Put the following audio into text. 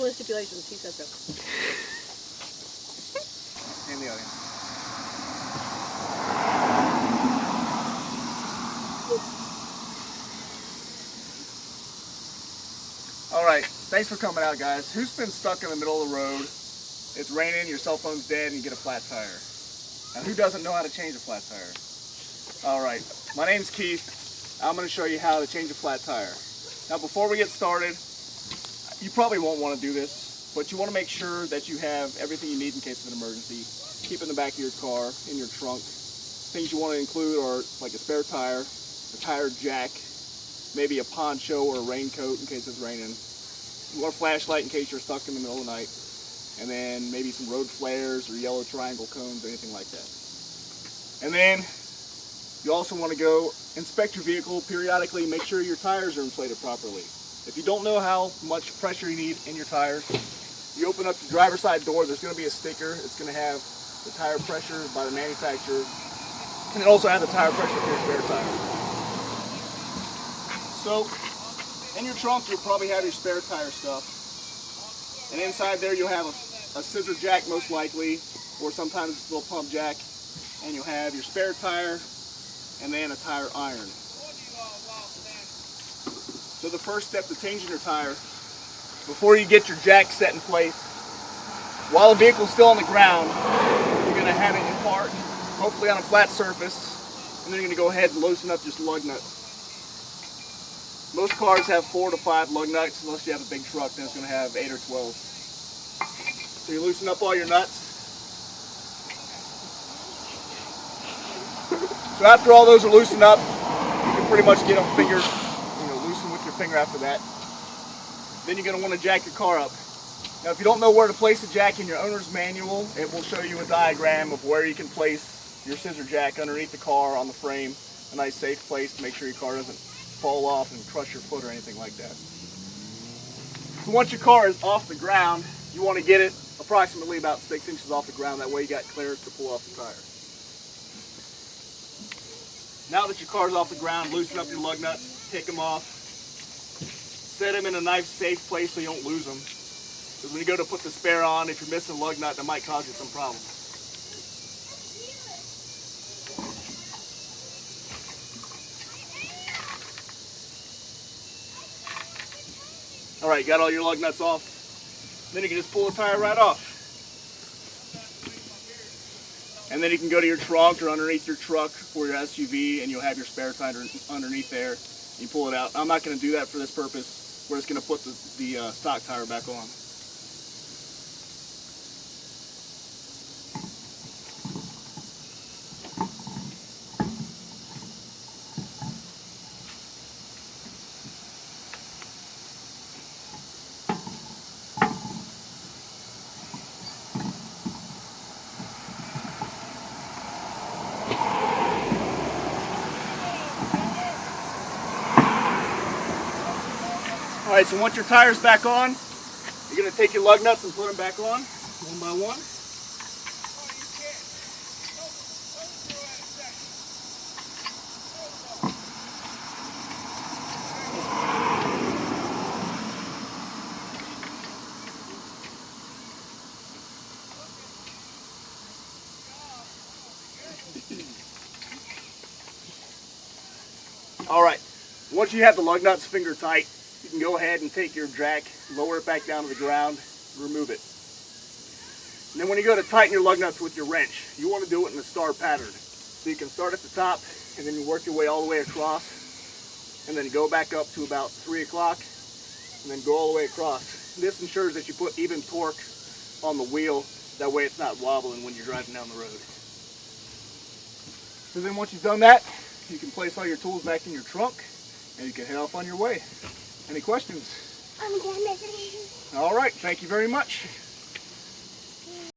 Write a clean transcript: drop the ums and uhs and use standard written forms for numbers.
Stipulations, he said so. In the audience. Alright, thanks for coming out, guys. Who's been stuck in the middle of the road? It's raining, your cell phone's dead, and you get a flat tire. Now, who doesn't know how to change a flat tire? Alright, my name's Keith. I'm going to show you how to change a flat tire. Now, before we get started, you probably won't want to do this, but you want to make sure that you have everything you need in case of an emergency. Keep in the back of your car, in your trunk. Things you want to include are like a spare tire, a tire jack, maybe a poncho or a raincoat in case it's raining. You want a flashlight in case you're stuck in the middle of the night, and then maybe some road flares or yellow triangle cones or anything like that. And then you also want to go inspect your vehicle periodically, make sure your tires are inflated properly. If you don't know how much pressure you need in your tires, you open up the driver's side door, there's going to be a sticker. It's going to have the tire pressure by the manufacturer, and it also has the tire pressure for your spare tire. So, in your trunk, you'll probably have your spare tire stuff. And inside there, you'll have a scissor jack, most likely, or sometimes it's a little pump jack. And you'll have your spare tire, and then a tire iron. So the first step to changing your tire, before you get your jack set in place, while the vehicle's still on the ground, you're going to have it in park, hopefully on a flat surface, and then you're going to go ahead and loosen up your lug nuts. Most cars have 4 to 5 lug nuts, unless you have a big truck, then it's going to have 8 or 12. So you loosen up all your nuts. So after all those are loosened up, you can pretty much get them fingered, loosen with your finger after that. Then you're going to want to jack your car up. Now if you don't know where to place the jack in your owner's manual, it will show you a diagram of where you can place your scissor jack underneath the car on the frame. A nice safe place to make sure your car doesn't fall off and crush your foot or anything like that. So once your car is off the ground, you want to get it approximately about 6 inches off the ground. That way you got clearance to pull off the tire. Now that your car's off the ground, loosen up your lug nuts, take them off, set them in a nice safe place so you don't lose them. Because when you go to put the spare on, if you're missing a lug nut, that might cause you some problems. Alright, got all your lug nuts off. Then you can just pull the tire right off. And then you can go to your trunk or underneath your truck or your SUV and you'll have your spare tire underneath there. You pull it out. I'm not going to do that for this purpose. We're just going to put the stock tire back on. Alright, so once your tire's back on, you're going to take your lug nuts and put them back on, one by one. Alright, once you have the lug nuts finger tight, you can go ahead and take your jack, lower it back down to the ground, remove it. And then when you go to tighten your lug nuts with your wrench, you want to do it in a star pattern. So you can start at the top, and then you work your way all the way across, and then go back up to about 3 o'clock, and then go all the way across. This ensures that you put even torque on the wheel, that way it's not wobbling when you're driving down the road. So then once you've done that, you can place all your tools back in your trunk, and you can head off on your way. Any questions? I'm gonna. All right, thank you very much.